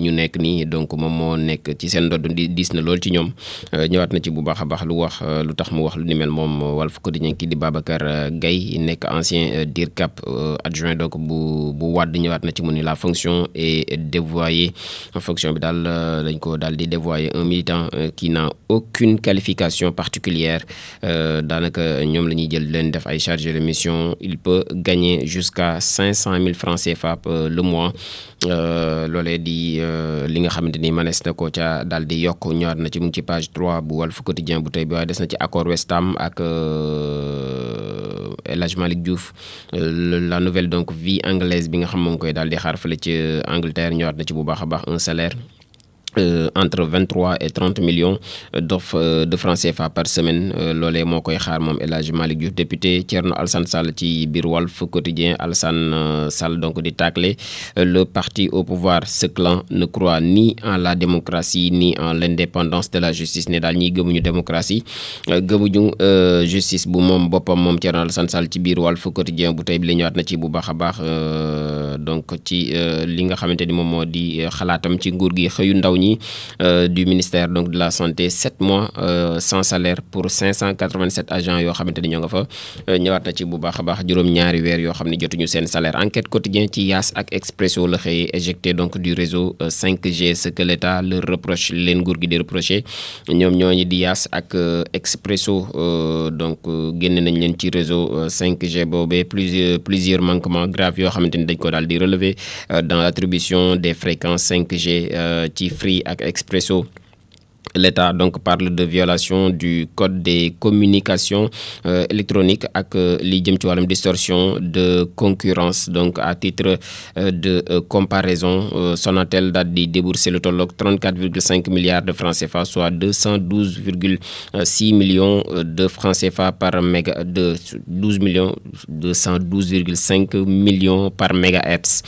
ñu nekk nii donc moom moo nekk ci seen ndodd di diis na lool ci ñoom ñëwaat na ci bu baax a baax lu tax mu wax lu ni mel moom Walf Quotidien kii di Babacar Gaye nekk ancien DIRCAP adjoint donc bu Wade ñëwaat na ci mu ni la fonction est dévoyée fonction bi daal dañ ko daal di dévoyer un militant qui n'a aucune qualification particulière daanaka ñoom la ñuy jël leen def ay chargé de mission il peut gagner jusqu'à 500 000 francs CFA le mois loolee di li nga xamante ni manees na ko ca daal di yokk ñëwaat na ci mu ngi ci page 3 bu Walf Quotidien bu tey bi waaye des na ci accord West Ham ak El Hadj Malick Diouf la nouvelle donc vie anglaise bi nga xam moo ngi koy daal di xaar fële ci Angleterre ñëwaat na ci bu baax a baax un salaire entre 23 et 30 millions de francs CFA par semaine loolee moo koy xaar moom El Hadj Malick Diouf député Thierno Alassane Sall ci biir Walf Quotidien Alassane Sall donc di tacler le parti au pouvoir ce clan ne croit ni en la démocratie ni en l'indépendance de la justice ne daal ñiy gëmuñu démocratie gëmuñu justice bu moom boppam moom Thierno Alassane Sall ci biir Walf Quotidien bu tey bi la ñëwaat na ci bu baax a baax donc ci li nga xamante ni moom moo di xalaatam ci nguur gi xëyu ndaw du ministère donc de la santé 7 mois sans salaire pour 587 agents yoo xamante ni ñoo nga fa ñëwaat na ci bu baax a baax juróom-ñaari weer yoo xam ne jotuñu seen salaire enquête quotidien ci Yaas ak Expresso la xëy éjecté donc du réseau 5G ce que l'État leur reproche leen nguur gi di reproché ñoom ñooñu di Yaas ak Expresso donc génne nañ leen ci réseau 5G boobee plusieurs manquements graves yoo xamante ni dañ ko daal di relever dans l'attribution des fréquences 5G ci Free ak Expresso. L'État donc parle de violation du code des communications électroniques ak li jëm ci wàllum distorsion de concurrence donc à titre de comparaison Sonatel daal di débourser lu tolloog 34,5 milliards de francs CFA soit 212,6 millions de francs CFA par méga de 212,5 millions par mégahertz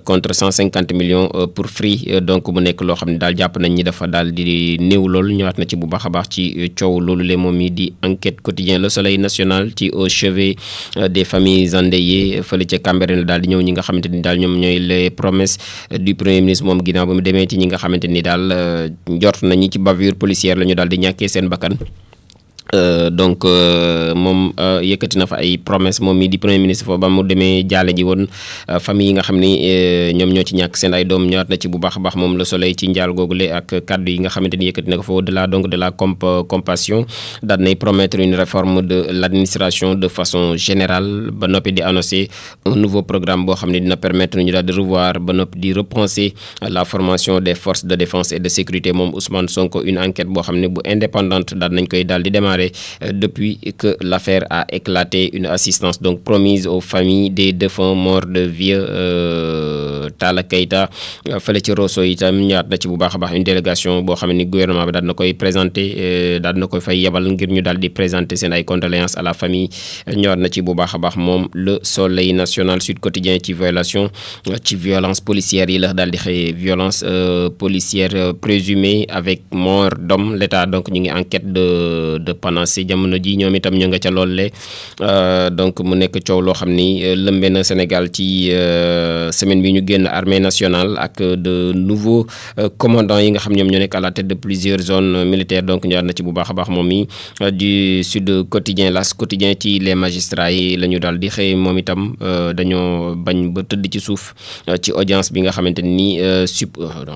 contre 150 millions pour Free donc mu nekk loo xam ne daal jàpp nañ ñi dafa daal di néew loolu ñëwaat na ci bu baax a baax ci coow loolu le moom yi di enquête quotidien Le Soleil national ci au chevet des familles endeuillées fële ca Cambérène daal di ñëw ñi nga xamante ni daal ñoom ñooy les promesses du premier ministre moom ginnaaw ba mu demee ci ñi nga xamante ni daal njort nañu ci bavure policière la ñu daal di ñàkkee seen bakkan donc moom yëkkati na fa ay promesse moom mii di premier ministre foofu ba mu demee jaale ji woon famille yi nga xam ni ñoom ñoo ci ñàkk seen ay doom ñëwaat na ci bu baax a baax moom Le Soleil ci njaal googule ak kaddu yi nga xamante ni yëkkati na ko fa au-delà donc de la compassion daal nay promettre une réforme de l'administration de façon générale ba noppi di annoncer un nouveau programme boo xam ne dina permettre ñu daal di revoir ba noppi di repenser la formation des forces de défense et de sécurité moom Ousmane Sonko une enquête boo xam ne bu indépendante daal nañ koy daal di démarrer depuis que l'affaire a éclaté une assistance donc promise aux familles des défunts morts de vieux Talla Keita fële ci Rosso itam ñaat na ci bu baax a baax une délégation boo xam ne ni gouvernement bi daal na koy présenter daal na koy fay yebal ngir ñu daal di présenter seen ay condoléances à la famille ñëwaat na ci bu baax a baax moom Le Soleil national Sud Quotidien ci violence policière yi la daal di xëy violence policière présumée avec mort d'homme l'État donc ñu ngi enquête de panacé jamono ji ñoom itam ñu nga ca loole donc mu nekk coow loo xam ni lëmbe na Sénégal ci semaine bi ñu génn armée nationale ak de nouveaux commandants yi nga xam ñoom ñoo nekk à la tête de plusieurs zones militaires donc ñëwaat na ci bu baax a baax moom mi du Sud Quotidien L'As Quotidien ci les magistrats yi la ñu daal di xëy moom itam dañoo bañ ba tëdd ci suuf ci audience bi nga xamante ni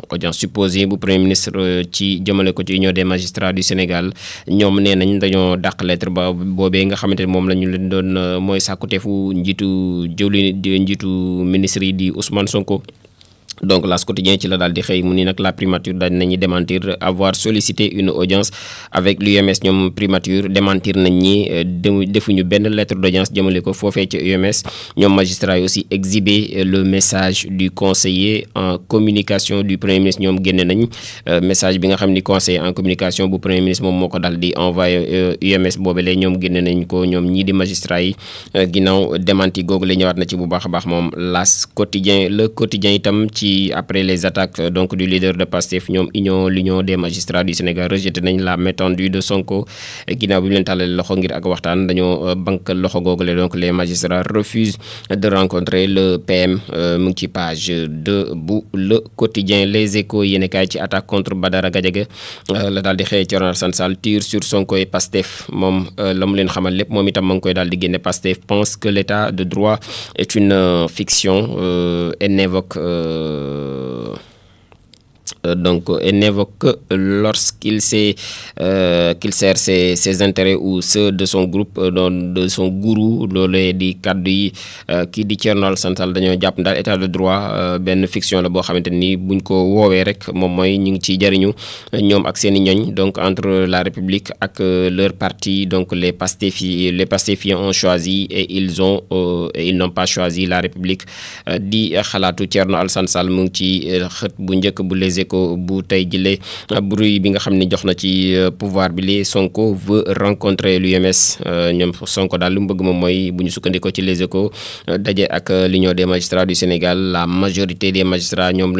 audience supposée bu premier ministre ci jëmale ko ci Union des magistrats du Sénégal ñoom nee nañ dañoo dàq lettre ba boobee nga xamante ni moom la ñu leen doon mooy sàkkuteefu njiitu ministre yi di Ousmane Sonko. donc L'As Quotidien ci la daal di xëy mu ni nag la primature daal nañu démentir avoir sollicité une audience avec l'UMS ñoom primature démentir nañ ñi defuñu benn lettre d'audience jëmale ko foofee ci UMS ñoom magistrats yi aussi exhibé le message du conseiller en communication du premier ministre ñoom génne nañ message bi nga xam ni conseiller en communication bu premier ministre moom moo ko daal di envoyé UMS boobule ñoom génne nañ ko ñoom ñii di magistrats yi ginnaaw démenti googu la ñëwaat na ci bu baax a baax moom L'As Quotidien Le Quotidien itam ci ci après les attaques donc du leader de Pastef ñoom l'union des magistrats du Sénégal rejeté nañ la métendue de Sonko ginnaaw bi ñu leen tàllale loxo ngir ak waxtaan dañoo bank loxo googule donc les magistrats refusent de rencontrer le PM mu ngi ci page 2 bu Le Quotidien. Les Échos yéen kaay ci attaque contre Badara Gadiaga la daal di xëyee Thierno Alassane Sall tire sur Sonko et Pastef moom la mu leen xamal lépp moom itam ma ngi koy daal di génne. Pastef pense que l'état de droit est une fiction et n'évoque donc elle n'évoque que lorsqu'il qu'il sert ses intérêts ou ceux de son groupe de son gourou loolee di kaddu yi kii di Thierno Alassane Sall dañoo jàpp daal état de droit benn fiction la boo xamante ni buñ ko woowee rek moom mooy ñu ngi ciy jariñu ñoom ak seen i ñoñ donc entre la République ak leur parti donc les Pastefiens ont choisi et ils n'ont pas choisi la République di xalaatu Thierno Alassane Sall mu ngi ci xët bu njëkk bu Les Échos bu tey jile bruit bi nga xam ne jox na ci pouvoir bi li Sonko veut rencontrer l'UMS ñoom Sonko daal lu mu bëgg moom mooy bu ñu sukkandikoo ci Les Échos daje ak l'union des magistrats du Sénégal. La majorité des magistrats ñoom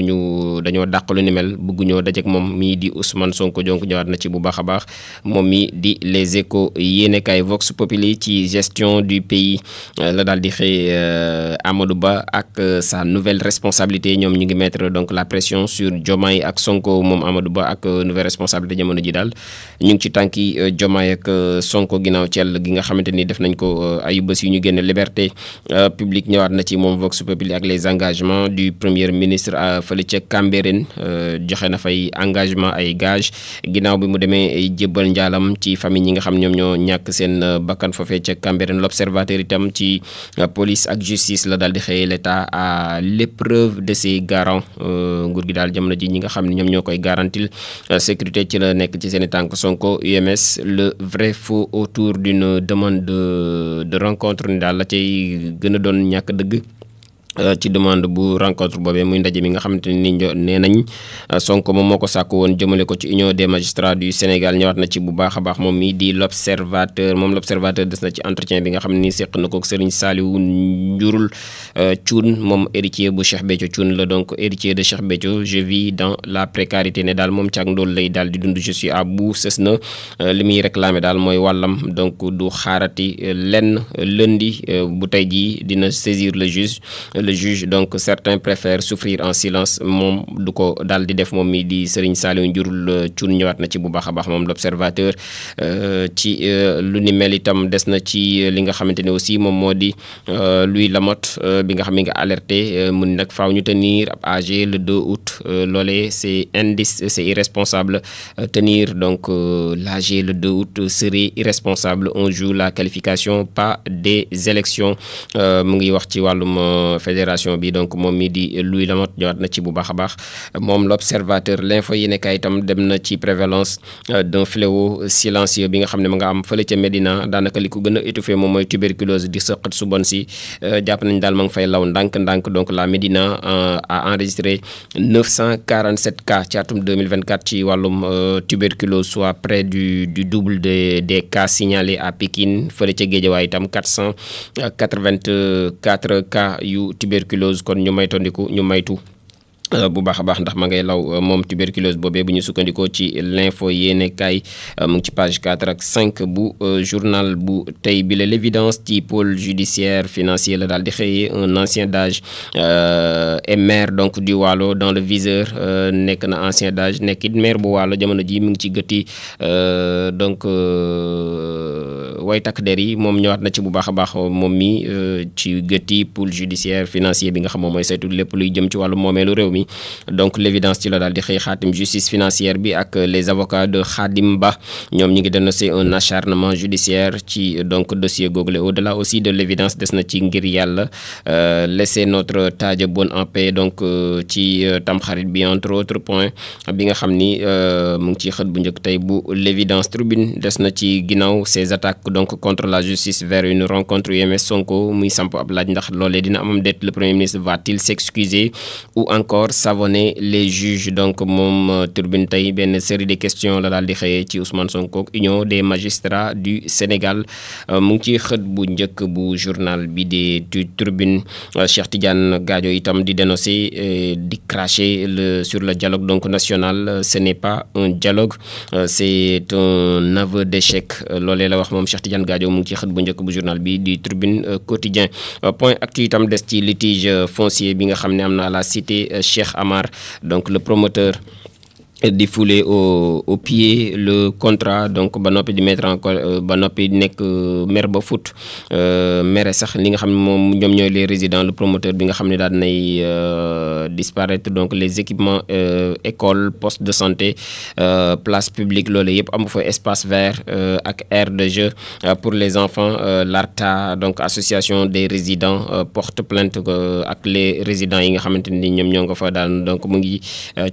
dañoo dàq lu ni mel bëgguñoo daje ak moom mii di Ousmane Sonko donc ñëwaat na ci bu baax a baax moom mi di Les Échos. yéenekaay Vox Populi ci gestion du pays la daal di xëy Amadou Ba ak sa nouvelle responsabilité ñoom ñu ngi mettre donc la pression sur Diomaye ak Sonko. moom Amadou Ba ak nouvelle responsabilité jamono ji daal ñu ngi ci tànki Diomaye ak Sonko ginnaaw cell gi nga xamante ni def nañ ko ay bés yu ñu génne. liberté publique ñëwaat na ci moom Vox Populi ak les engagements du premier ministre fële ca Cambérène joxe na fay engagement ay gage ginnaaw bi mu demee jébbal njaalam ci famille ñi nga xam ñoom ñoo ñàkk seen bakkan foofee ca Cambérène. L'Observateur itam ci police ak justice la daal di xëy l'état à l'épreuve de ses garants nguur gi daal jamono ji ñi nga xam ne ñoom ñoo koy garantil sécurité ci la nekk ci seen i tànk. Sonko UMS le vrai faux autour d'une demande de rencontre ni daal la cay gën a doon ñàkk dëgg ci demande bu rencontre boobee muy ndaje mi nga xamante ni nee nañ Sonko moom moo ko sàkku woon jëmale ko ci union des magistrats du Sénégal. ñëwaat na ci bu baax a baax moom mii di l'Observateur. moom l'Observateur des na ci entretien bi nga xam ni seq na ko Serigne Saliou Njurul Thioune moom héritier bu Cheikh Béthio Thioune la donc héritier de Cheikh Béthio. Je vis dans la précarité ne daal moom càag ndool lay daal di dund. je suis à bout sës na li muy réclamé daal mooy wàllam donc du xaarati lenn lundi bu tey jii dina saisir le juge donc certains préfèrent souffrir en silence moom du ko daal di def moom mi di Serigne Saliou Njurul Thioune ñëwaat na ci bu baax a baax moom l'Observateur. ci lu ni mel itam des na ci li nga xamante ne aussi moom moo di Louis Lamotte bi nga xam ne nga alerté mu ni nag faaw ñu tenir ab AG le 2 août loolee c'est irresponsable. tenir donc l'AG le 2 août serait irresponsable. on joue la qualification pas des élections mu ngi wax ci wàllum fédération bi donc moom mi di Louis Lamotte ñëwaat na ci bu baax a baax moom l'Observateur. L'info yéenekaay itam dem na ci prévalence d'un fléau silencieux bi nga xam ne ma nga am fële ca Médina daanaka li ko gën a étouffé moom mooy tuberculose di sëqat su bon si jàpp nañ daal ma ngi fay law ndànk-ndànk. donc la Médina a enregistré 947 cas ci atum 2024 ci wàllum tuberculose soit près du double des cas signalés à Pikine. fële ca Guédiawaye itam 484 cas yu tuberculose kon ñu maytu bu baax a baax ndax ma ngay law moom tuberculose boobee bu ñu sukkandikoo ci l'info yéenekaay mu ngi ci page 4 ak 5 bu journal bu tey bi la. l'évidence ci pôle judiciaire financier la daal di xëyee un ancien d'âge et maire donc du Waalo dans le viseur nekk na ancien d'âge nekk it maire bu Waalo jamono ji mu ngi ci gëtti donc way takk der yi moom ñëwaat na ci bu baax a baax moom mi ci gëtti pôle judiciaire financier bi nga xam moom mooy saytu lépp luy jëm ci wàllu moomeelu réew mi. donc l'évidence ci la daal di xëy xaatim justice financière bi ak les avocats de Khadim Ba ñoom ñi ngi dénoncé un acharnement judiciaire ci donc dossier google. au-delà aussi de l'évidence des na ci ngir yàlla laisser notre Tadja Bonne en paix donc ci tamxarit bi entre autres points bi nga xam ni mu ngi ci xët bu njëkk tey bu l'évidence. Tribune des na ci ginnaaw ces attaques donc contre la justice vers une rencontre UMS Sonko muy samp ab laaj ndax loolee dina amam det le premier ministre va-t-il s'excuser ou encore savonner les juges donc moom Tribune tey benn série de questions la daal di xëyee ci Ousmane Sonko Union des magistrats du Sénégal mu ngi ci xët bu njëkk bu journal bi di Tribune. Cheikh Tidiane Gadio itam di dénoncer di cracher sur le dialogue donc national ce n'est pas un dialogue c'est un aveu d'échec loolee la wax moom Cheikh Tidiane Gadio mu ngi ci xët bu njëkk bu journal bi di Tribune quotidien point actu itam des ci litige foncier bi nga xam ne am na à la cité Cheikh Amar donc le promoteur di fouler au pied le contrat donc ba noppi di mettre en ba noppi nekk maire ba foot maire sax li nga xam ne moom ñoom ñooy les résidents le promoteur bi nga xam ne daal nay disparaître donc les équipements écoles postes de santé place publique loolu yëpp amu fa espace vert ak aire de jeu pour les enfants l'ARTA donc association des résidents porte plainte ak les résidents yi nga xamante ni ñoom ñoo nga fa daal donc mu ngi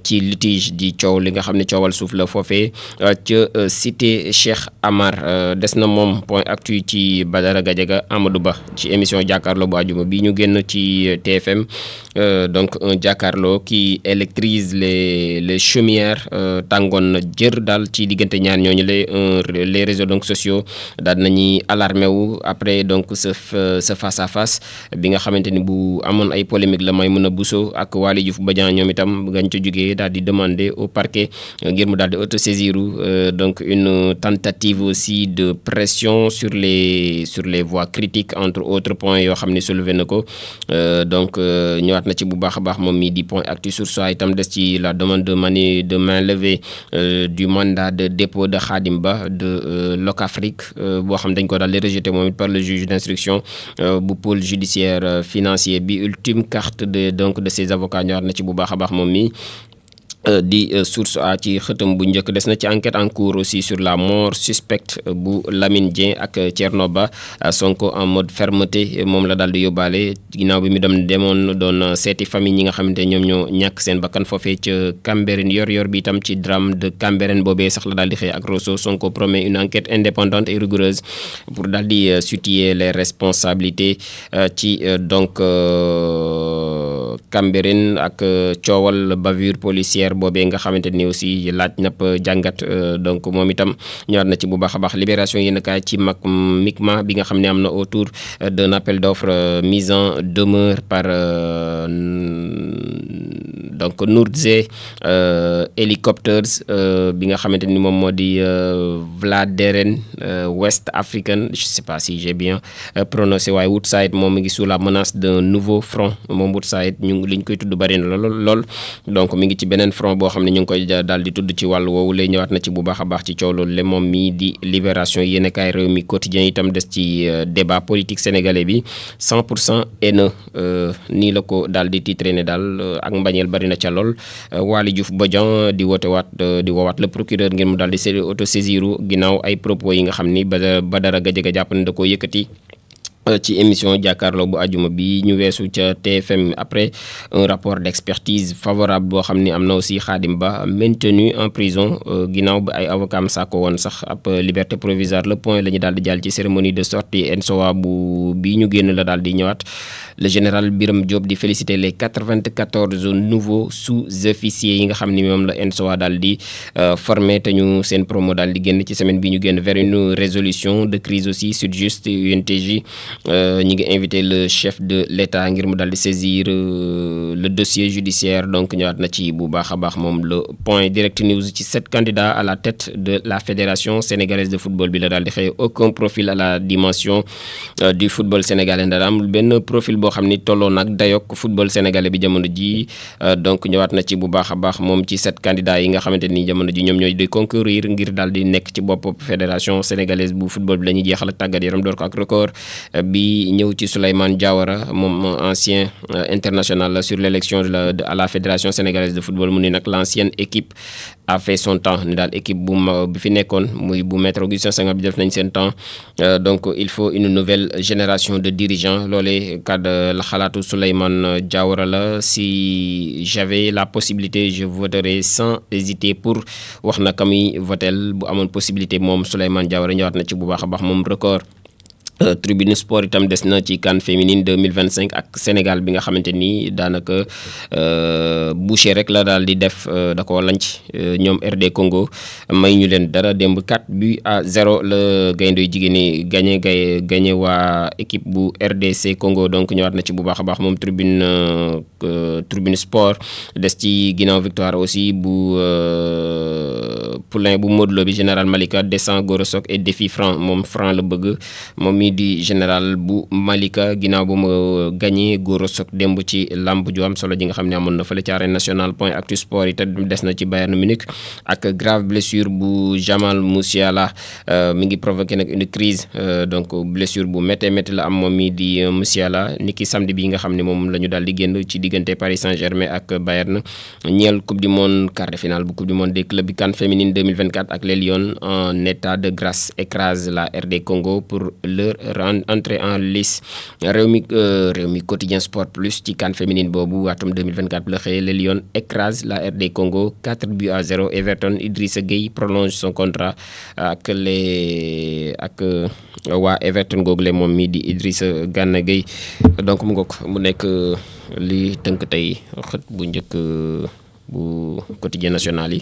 ci litige di coow li nga xam ne coowal suuf la foofee ca cité Cheikh Amar des na moom point actu ci Badara Gadiaga Amadou Ba ci émission jàkkaarloo bu àjjuma bi ñu génn ci TFM donc un jàkkaarloo qui électrise les chaumières tàngoon na jër daal ci diggante ñaar ñooñu les réseaux donc sociaux daal nañuy alarmé wu après donc ce face à face bi nga xamante ni bu amoon ay polémique la Maïmouna Bousso ak Waly Diouf Bodian ñoom itam gañ ca jógee daal di demander au parquet ngir mu daal di autosaisir donc une tentative aussi de pression sur les voies critiques entre autres points yoo xam ne soulevé na ko donc ñëwaat na ci bu baax a baax moom mii di point actu sur soi itam des ci la demande de main levée du mandat de dépôt de Khadim Ba de Locafrique boo xam dañ ko daal di rejeté moom it par le juge d'instruction bu pôle judiciaire financier bi ultime carte de ses avocats ñëwaat na ci bu baax a baax moom mii di source a ci xëtam bu njëkk des na ci enquête en cours aussi sur la mort suspecte bu Lamine Dieng ak Thierno Ba Sonko en mode fermeté moom la daal di yóbbaale ginnaaw bi mu demoon doon seeti famille ñi nga xamante ñoom ñoo ñàkk seen bakkan foofee ca Cambérène yor bi itam ci drame de Cambérène boobee sax la daal di xëy ak Rosso Sonko promet une enquête indépendante et rigoureuse pour daal di situer les responsabilités ci donc Cambérène ak coowal bavure policière boobee nga xamante ni aussi laaj napp jàngat donc moom itam ñëwaat na ci bu baax a baax libération yéen kaay ci MICMA bi nga xam ne am na autour d'un appel d'offres mise en demeure par donc Nurtze Helicopters bi nga xamante ni moom moo di Vladeren West African je sais pas si j'ai bien prononcé waaye Woodside moom mi ngi sous la menace d'un nouveau front moom Woodside ñu liñ koy tudd bari na lool donc mi ngi ci beneen front boo xam ne ñu ngi koy daal di tudd ci wàllu woowu lay ñëwaat na ci bu baax a baax ci coow loolu le moom mii di libération yéen kaay réew mi quotidien itam des ci débat politique sénégalais bi 100% haineux nii la ko daal di titré ne daal ak mbañeel bari na ca lool Waly Diouf Bodian di woowaat le procureur ngir mu daal di autosaisiru ginnaaw ay propos yi nga xam ni Badara Gadiaga jàpp ne da koo yëkkati ci émission jàkkaarloo bu àjjuma bi ñu weesu ca TFM après un rapport d'expertise favorable boo xam ni am na aussi Khadim Ba maintenu en prison ginnaaw ba ay avocat am sàkko woon sax ab liberté provisoire le point la ñu daal di jàll ci cérémonie de sortie ENSOA bi ñu génn la daal di ñëwaat le général Birame Diop di féliciter les 94 nouveaux sous-officiers yi nga xam ni moom la ENSOA daal di formé te ñu seen promo daal di génn ci semaine bi ñu génn vers une résolution de crise aussi Sudjust UNTJ ñi ngi invité le chef de l'État ngir mu daal di saisir le dossier judiciaire donc ñëwaat na ci bu baax a baax moom le point direct news ci 7 candidats à la tête de la fédération sénégalaise de football bi la daal di xëy aucun profil à la dimension du football sénégalais ndaraam benn profil boo xam ni tolloo nag dayok football sénégalais bi jamono ji donc ñëwaat na ci bu baax a baax moom ci 7 candidats yi nga xamante ni jamono ji ñoom ñooy di concourir ngir daal di nekk ci bopp fédération sénégalaise bu football bi la ñuy jeexal ak tàggat yaram door ko ak record bi ñëw ci Souleymane Diawara moom ancien international sur l'élection à la fédération sénégalaise de football mu ni nag l'ancienne équipe a fait son temps ni daal équipe bi fi nekkoon muy bu maître Augustin Senghor bi def nañ seen temps donc il faut une nouvelle génération de dirigeants loolee cadre la xalaatu Souleymane Diawara la. Si j'avais la possibilité je voterai sans hésiter pour wax na ka muy votel bu amoon possibilité moom Souleymane Diawara ñëwaat na ci bu baax a baax moom record. Tribune Sport itam des na ci CAN féminine 2025 ak Sénégal bi nga xamante ni daanaka boucher rek la daal di def da koo lanc ñoom RD Congo may ñu leen dara démb 4-0 la gaynde yu jigéen ñi gagné waa équipe bu RDC Congo donc ñëwaat na ci bu baax a baax moom Tribune Sport des ci ginnaaw victoire aussi bu poulain bu Modou Lo bi Général Malika descend Gora Sock et défi Franc moom Franc la bëgg moom mi di général bu Malika ginnaaw ba mu gagné Gora Sock démb ci lamb ju am solo ji nga xam ne amoon na fële ci arène nationale point actu sport yi te des na ci Bayern Munich ak grave blessure bu Jamal Musiala mi ngi provoqué nag une crise donc blessure bu méttee métti la am moom mi di Musiala niki samedi bi nga xam ne moom la ñu daal di génn ci diggante Paris Saint-Germain ak Bayern ñeel coupe du monde quart de finale bu coupe du monde des clubs bi CAN féminine 2024 ak les Lions en état de grâce écrase la RD Congo pour leur entrée en lice Rewmi quotidien sport plus ci CAN féminine boobu atum 2024 la xëy les Lions écrase la RD Congo 4-0 Everton Idrissa Gueye prolonge son contrat ak waa Everton google moom mii di Idrissa Gana Gueye donc mu nekk li tënk tey xët bu njëkk bu quotidien national yi